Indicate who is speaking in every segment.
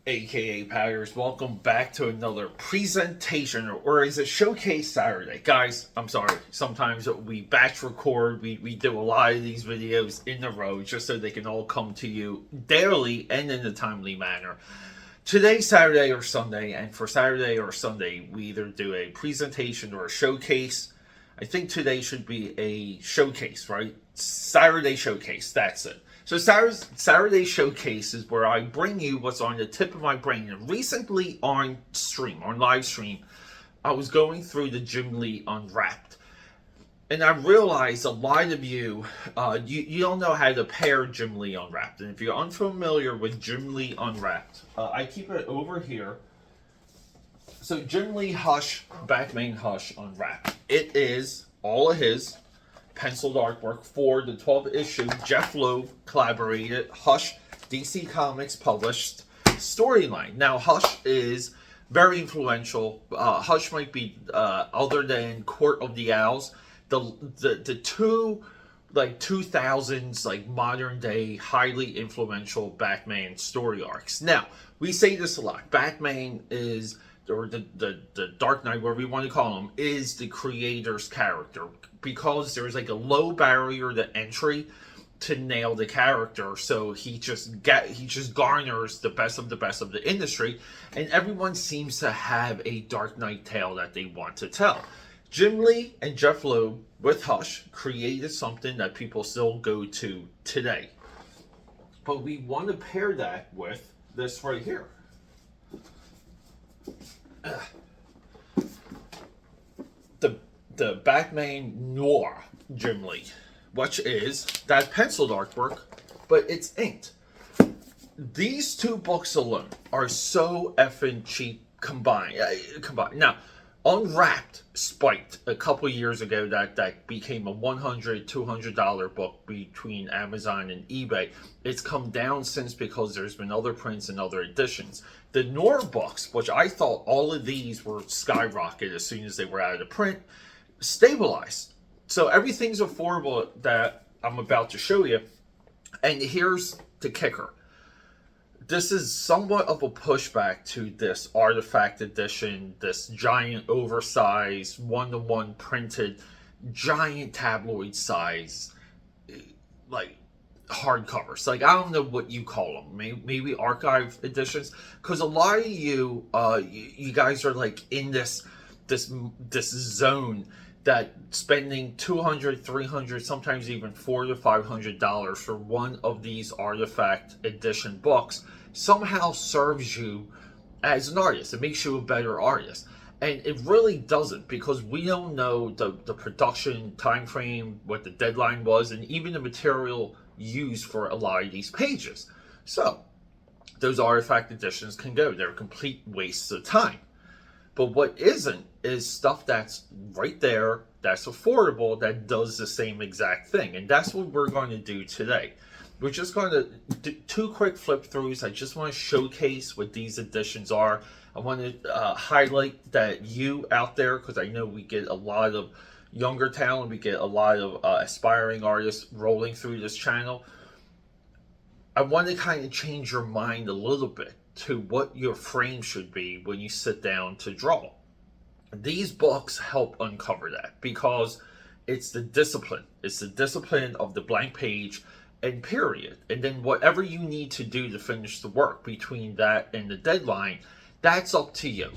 Speaker 1: aka Powders. Welcome back to another presentation, or is it Showcase Saturday? Guys, I'm sorry. Sometimes we batch record, we do a lot of these videos in a row just so they can all come to you daily and in a timely manner. Today's Saturday or Sunday, and for Saturday or Sunday, we either do a presentation or a showcase. I think today should be a showcase, right? Saturday showcase, that's it. So Saturday showcase is where I bring you what's on the tip of my brain. And recently on live stream, I was going through the Jim Lee Unwrapped. And I realized a lot of you don't know how to pair Jim Lee Unwrapped. And if you're unfamiliar with Jim Lee Unwrapped, I keep it over here. So Jim Lee Hush, Batman Hush Unwrapped. It is all of his penciled artwork for the 12-issue Jeff Loeb collaborated Hush DC Comics published storyline. Now, Hush is very influential. Hush might be, other than Court of the Owls, the two 2000s modern day highly influential Batman story arcs. Now, we say this a lot. Batman is, or the Dark Knight, whatever you want to call him, is the creator's character because there's a low barrier to entry to nail the character. So he just garners the best of the industry, and everyone seems to have a Dark Knight tale that they want to tell. Jim Lee and Jeff Loeb with Hush created something that people still go to today. But we want to pair that with this right here. The Batman Noir Jim Lee, which is that penciled artwork, but it's inked. These two books alone are so effing cheap combined. Now, Unwrapped spiked a couple years ago. That became a $100, $200 book between Amazon and eBay. It's come down since because there's been other prints and other editions. The Noir books, which I thought all of these were skyrocketed as soon as they were out of print, stabilized. So everything's affordable that I'm about to show you. And here's the kicker. This is somewhat of a pushback to this artifact edition, this giant oversized, one-to-one printed, giant tabloid size, hardcovers. I don't know what you call them. Maybe archive editions. Because a lot of you guys are in this zone that spending $200, $300, sometimes even $400 to $500 for one of these artifact edition books somehow serves you as an artist. It makes you a better artist. And it really doesn't, because we don't know the production time frame, what the deadline was, and even the material used for a lot of these pages. So those artifact editions can go. They're complete wastes of time. But what isn't is stuff that's right there, that's affordable, that does the same exact thing. And that's what we're going to do today. We're just going to do two quick flip throughs. I just want to showcase what these editions are. I want to highlight that you out there, because I know we get a lot of younger talent, we get a lot of aspiring artists rolling through this channel. I want to kind of change your mind a little bit to what your frame should be when you sit down to draw. These books help uncover that, because it's the discipline. It's the discipline of the blank page and period. And then whatever you need to do to finish the work between that and the deadline, that's up to you.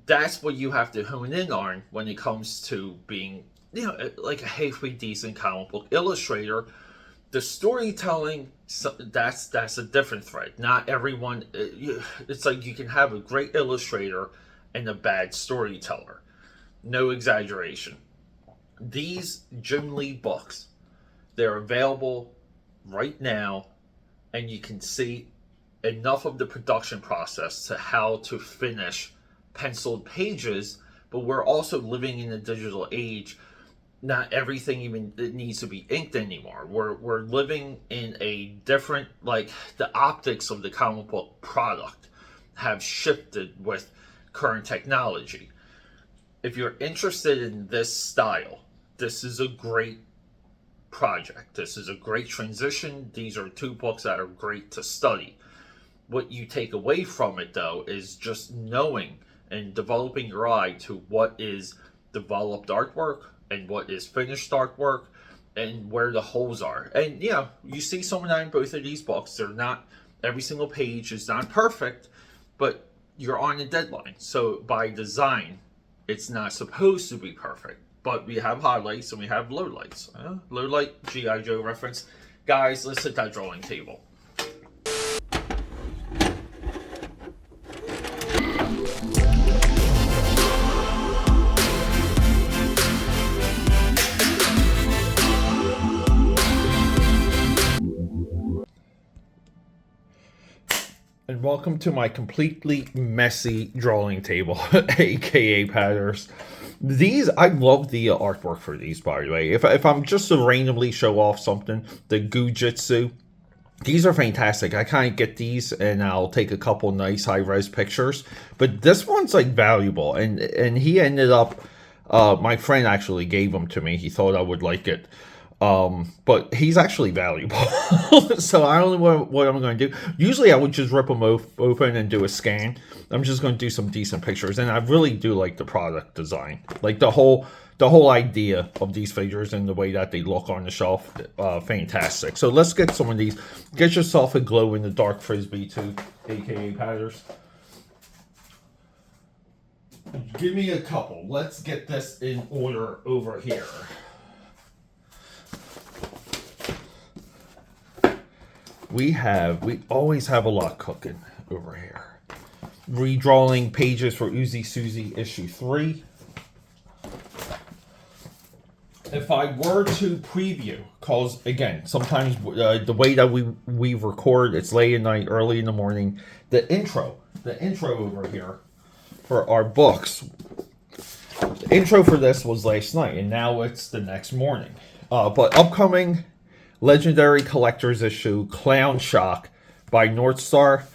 Speaker 1: That's what you have to hone in on when it comes to being, like a halfway decent comic book illustrator. The storytelling, that's a different thread. Not everyone, it's like you can have a great illustrator and a bad storyteller. No exaggeration. These Jim Lee books, they're available right now, and you can see enough of the production process to how to finish penciled pages. But we're also living in a digital age. Not everything even needs to be inked anymore. We're living in a different, the optics of the comic book product have shifted with current technology. If you're interested in this style, this is a great project. This is a great transition. These are two books that are great to study. what you take away from it, though, is just knowing and developing your eye to what is developed artwork and what is finished artwork and where the holes are. And yeah, you see some of that in both of these books. They're not, every single page is not perfect, but you're on a deadline. So by design, it's not supposed to be perfect. But we have highlights and we have lowlights. Lowlight, G.I. Joe reference. Guys, let's hit that drawing table. And welcome to my completely messy drawing table, aka Patters. These, I love the artwork for these, by the way. If I'm just to randomly show off something, the Gujitsu, these are fantastic. I kind of get these and I'll take a couple nice high-res pictures. But this one's like valuable, and he ended up, my friend actually gave them to me. He thought I would like it. But he's actually valuable. So I don't know what I'm going to do. Usually I would just rip them open and do a scan. I'm just going to do some decent pictures, and I really do like the product design, like the whole idea of these figures and the way that they look on the shelf. Fantastic. So let's get some of these. Get yourself a glow in the dark frisbee too, aka Patters. Give me a couple. Let's get this in order over here. We always have a lot cooking over here. Redrawing pages for UZI SUZI issue 3. If I were to preview, cause again, sometimes the way that we record, it's late at night, early in the morning. The intro over here for our books. The intro for this was last night, and now it's the next morning. But upcoming Legendary Collector's Issue, Clown Shock by North Star.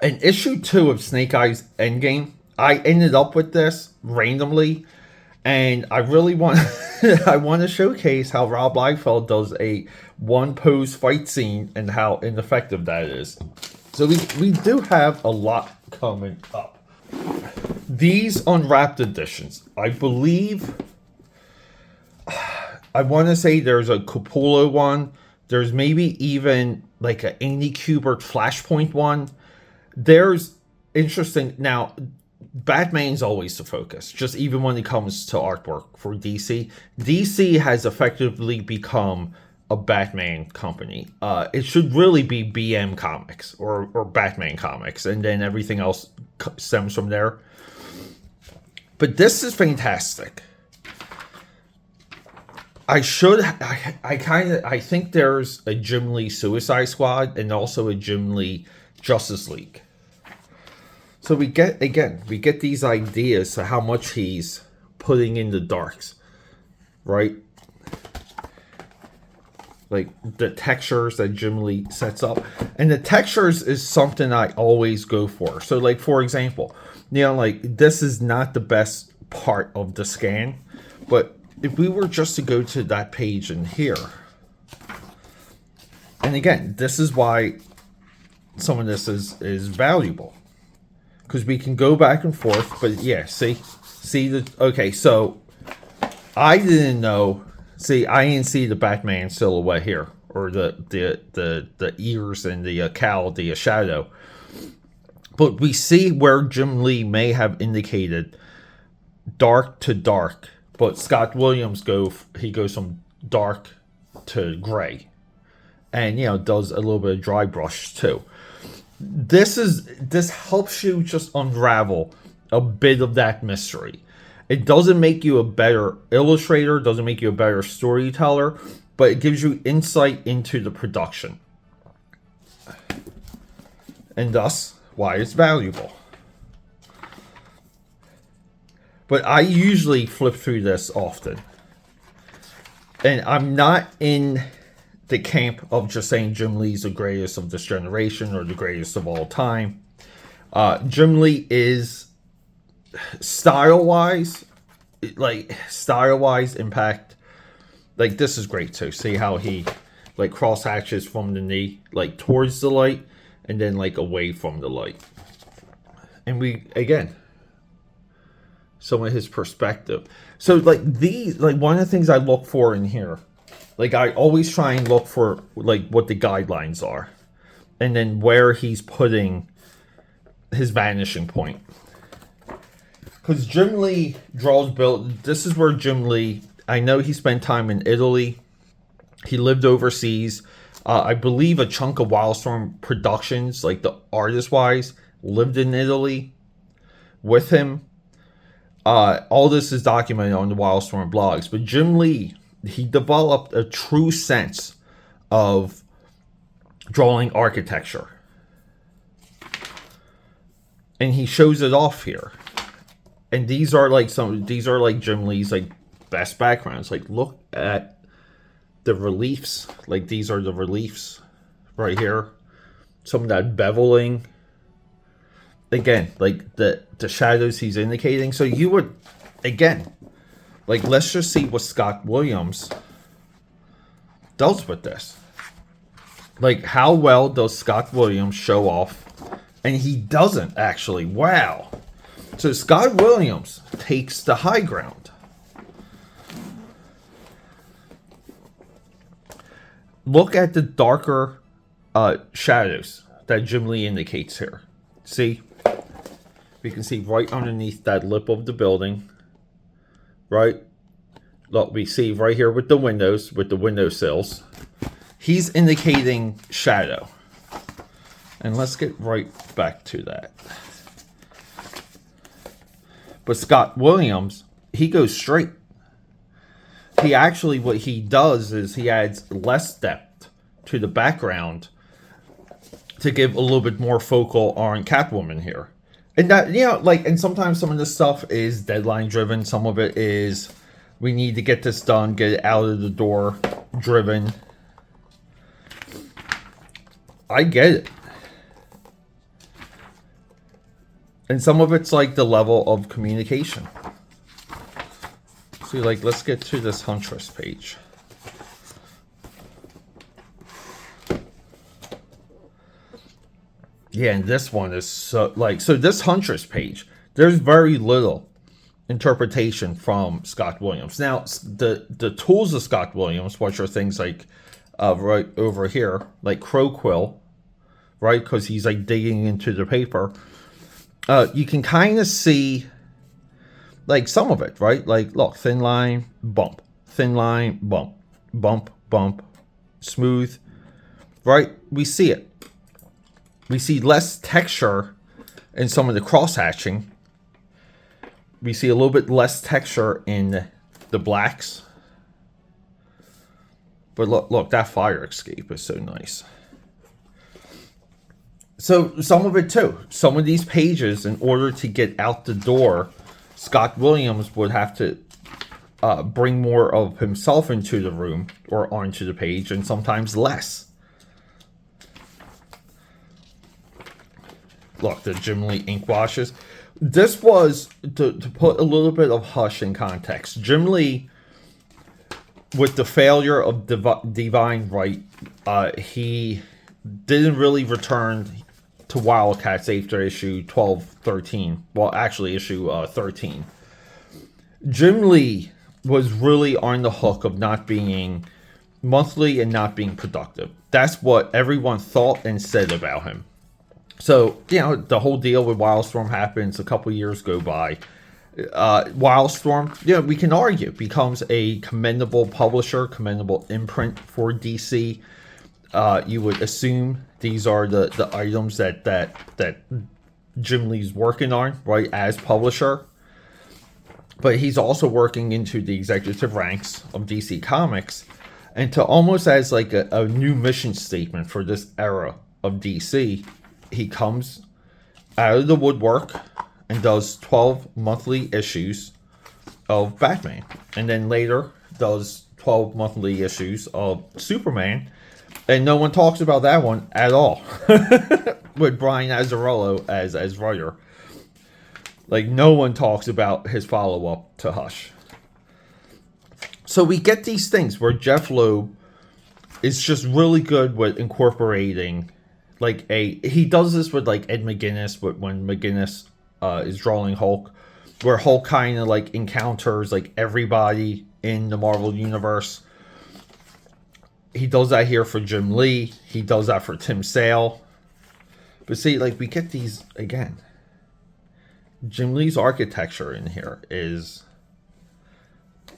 Speaker 1: And issue 2 of Snake Eyes Endgame. I ended up with this randomly, and I really want I want to showcase how Rob Liefeld does a one-pose fight scene and how ineffective that is. So we do have a lot coming up. These Unwrapped editions, I believe, I want to say there's a Coppola one. There's maybe even like an Andy Kubert Flashpoint one. There's interesting. Now, Batman's always the focus, just even when it comes to artwork for DC. DC has effectively become a Batman company. It should really be BM Comics or Batman Comics, and then everything else stems from there. But this is fantastic. I think there's a Jim Lee Suicide Squad and also a Jim Lee Justice League. So we get these ideas to how much he's putting in the darks, right? Like the textures that Jim Lee sets up. And the textures is something I always go for. So like, for example, like this is not the best part of the scan, but if we were just to go to that page in here, and again, this is why some of this is valuable, because we can go back and forth. But yeah, see okay, so I didn't know. See, I didn't see the Batman silhouette here, or the ears and the cowl, the shadow. But we see where Jim Lee may have indicated dark to dark, but Scott Williams goes from dark to gray, and does a little bit of dry brush too. This helps you just unravel a bit of that mystery. It doesn't make you a better illustrator, doesn't make you a better storyteller, but it gives you insight into the production, and thus why it's valuable. But I usually flip through this often. And I'm not in the camp of just saying Jim Lee's the greatest of this generation or the greatest of all time. Jim Lee is style-wise, impact. Like, this is great too. See how he cross hatches from the knee towards the light, and then like away from the light. And we, again, some of his perspective. So like these, like one of the things I look for in here, like I always try and look for like what the guidelines are, and then where he's putting his vanishing point. Because Jim Lee draws build. This is where Jim Lee, I know he spent time in Italy. He lived overseas. I believe a chunk of Wildstorm Productions, like the artist-wise, lived in Italy with him. All this is documented on the Wildstorm blogs. But Jim Lee, he developed a true sense of drawing architecture. And he shows it off here. And these are like Jim Lee's like best backgrounds. Like look at the reliefs. Like these are the reliefs right here. Some of that beveling. Again, like the shadows he's indicating. So you would, again, like let's just see what Scott Williams does with this. Like how well does Scott Williams show off? And he doesn't actually. Wow. So Scott Williams takes the high ground. Look at the darker shadows that Jim Lee indicates here. See? We can see right underneath that lip of the building. Right? Look, we see right here with the windows, with the windowsills. He's indicating shadow. And let's get right back to that. But Scott Williams, he goes straight. He actually, what he does is he adds less depth to the background to give a little bit more focal on Catwoman here. And that, you know, like, and sometimes some of this stuff is deadline driven. Some of it is, we need to get this done, get it out of the door driven. I get it. And some of it's like the level of communication. See, like, let's get to this Huntress page. Yeah, and this one is so, like, so this Huntress page, there's very little interpretation from Scott Williams. Now, the tools of Scott Williams, which are things like, right over here, like Crow Quill, right? Because he's like digging into the paper. You can kind of see like some of it, right? Like, look, thin line, bump, thin line, bump, bump, bump, smooth, right? We see it. We see less texture in some of the cross hatching. We see a little bit less texture in the blacks. But look, that fire escape is so nice. So some of it too. Some of these pages, in order to get out the door, Scott Williams would have to bring more of himself into the room or onto the page, and sometimes less. Look, the Jim Lee ink washes. This was, to put a little bit of Hush in context, Jim Lee, with the failure of Divine Right, he didn't really return to Wildcats after issue 12, 13. Well, actually issue 13. Jim Lee was really on the hook of not being monthly and not being productive. That's what everyone thought and said about him. So, you know, the whole deal with Wildstorm happens, a couple years go by. Wildstorm, you know, we can argue, becomes a commendable publisher, commendable imprint for DC. You would assume these are the items that Jim Lee's working on, right, as publisher. But he's also working into the executive ranks of DC Comics, and to almost as like a new mission statement for this era of DC, he comes out of the woodwork and does 12 monthly issues of Batman, and then later does 12 monthly issues of Superman. And no one talks about that one at all. With Brian Azzarello as writer. Like, no one talks about his follow-up to Hush. So we get these things where Jeff Loeb is just really good with incorporating, like he does this with like Ed McGuinness, but when McGuinness is drawing Hulk, where Hulk kind of like encounters like everybody in the Marvel universe. He does that here for Jim Lee. He does that for Tim Sale. But see, like, we get these again. Jim Lee's architecture in here is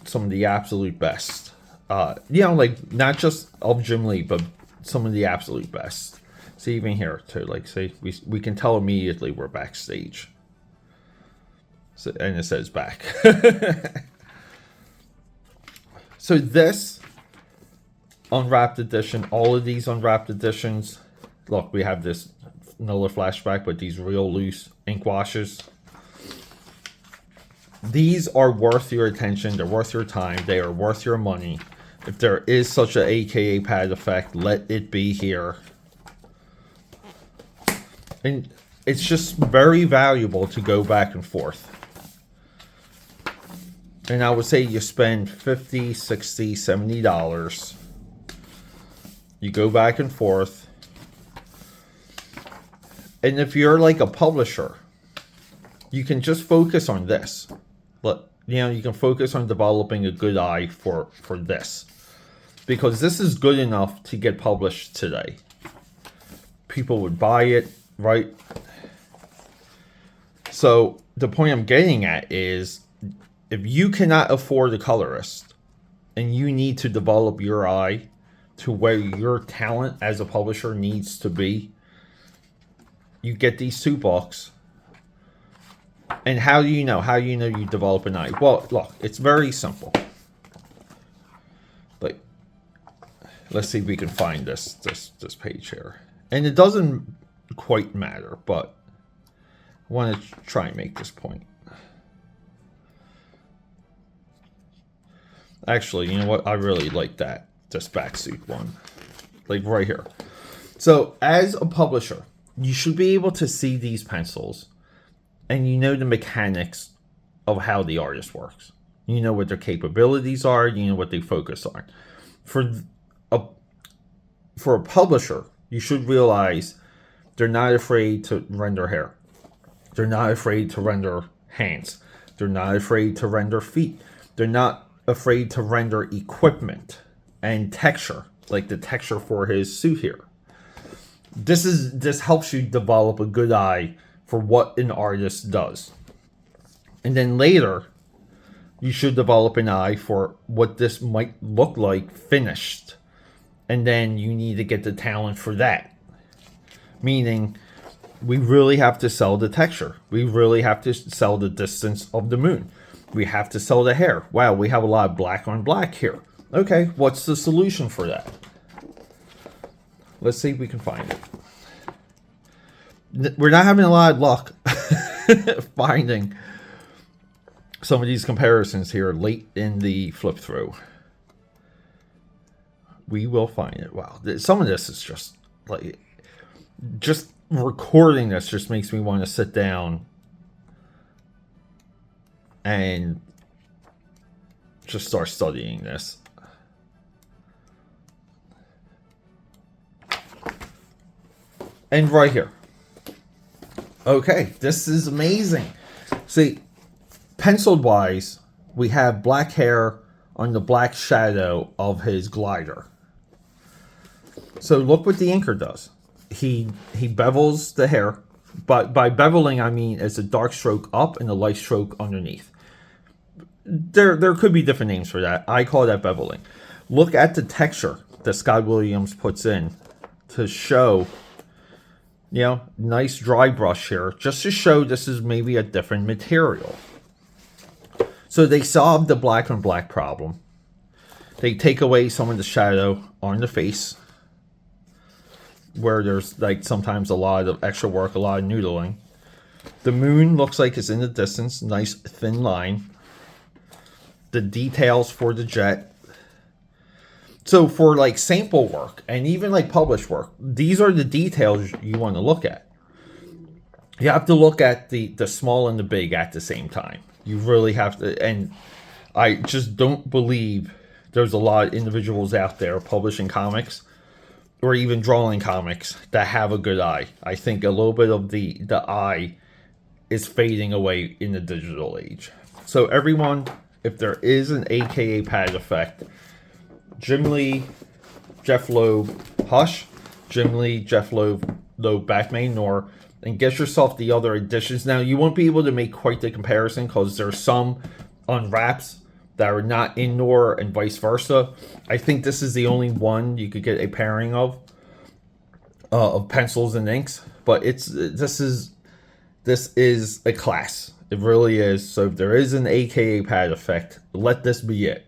Speaker 1: some of the absolute best. You know, like, not just of Jim Lee, but some of the absolute best. See, even here, too, like, say, we can tell immediately we're backstage. So, and it says back. So this Unwrapped edition, all of these Unwrapped editions, look, we have this another flashback, but these real loose ink washes. These are worth your attention. They're worth your time. They are worth your money. If there is such an AKA pad effect, let it be here. And it's just very valuable to go back and forth. And I would say you spend $50, $60, $70. You go back and forth. And if you're like a publisher, you can just focus on this. But, you know, you can focus on developing a good eye for this. Because this is good enough to get published today. People would buy it, right? So the point I'm getting at is, if you cannot afford a colorist and you need to develop your eye to where your talent as a publisher needs to be, you get these 2 books. And how do you know? How do you know you develop an eye? Well, look, it's very simple. Like, let's see if we can find this page here. And it doesn't quite matter, but I want to try and make this point. Actually, you know what? I really like this backsuit one. Like right here. So, as a publisher, you should be able to see these pencils and you know the mechanics of how the artist works. You know what their capabilities are. You know what they focus on. For a publisher, you should realize they're not afraid to render hair. They're not afraid to render hands. They're not afraid to render feet. They're not afraid to render equipment and texture, like the texture for his suit here. This helps you develop a good eye for what an artist does. And then later, you should develop an eye for what this might look like finished. And then you need to get the talent for that. Meaning, we really have to sell the texture. We really have to sell the distance of the moon. We have to sell the hair. Wow, we have a lot of black on black here. Okay, what's the solution for that? Let's see if we can find it. We're not having a lot of luck finding some of these comparisons here late in the flip through. We will find it. Wow, some of this is just like, just recording this just makes me want to sit down and just start studying this. And right here. Okay, this is amazing. See, penciled wise, we have black hair on the black shadow of his glider. So look what the inker does. He bevels the hair, but by beveling I mean it's a dark stroke up and a light stroke underneath. There could be different names for that. I call that beveling. Look at the texture that Scott Williams puts in to show, you know, nice dry brush here, just to show this is maybe a different material. So they solve the black on black problem. They take away some of the shadow on the face, where there's like sometimes a lot of extra work, a lot of noodling. The moon looks like it's in the distance, nice thin line. The details for the jet. So for like sample work and even like published work, these are the details you want to look at. You have to look at the small and the big at the same time. You really have to, and I just don't believe there's a lot of individuals out there publishing comics or even drawing comics that have a good eye. I think a little bit of the eye is fading away in the digital age. So everyone, if there is an AKA pad effect, Jim Lee, Jeff Loeb, Hush, Jim Lee, Jeff Loeb, Batman, Noir, and get yourself the other editions. Now, you won't be able to make quite the comparison because there's some Unwraps that are not in Noir and vice versa. I think this is the only one you could get a pairing of pencils and inks, but this is a class. It really is. So if there is an AKA pad effect, let this be it.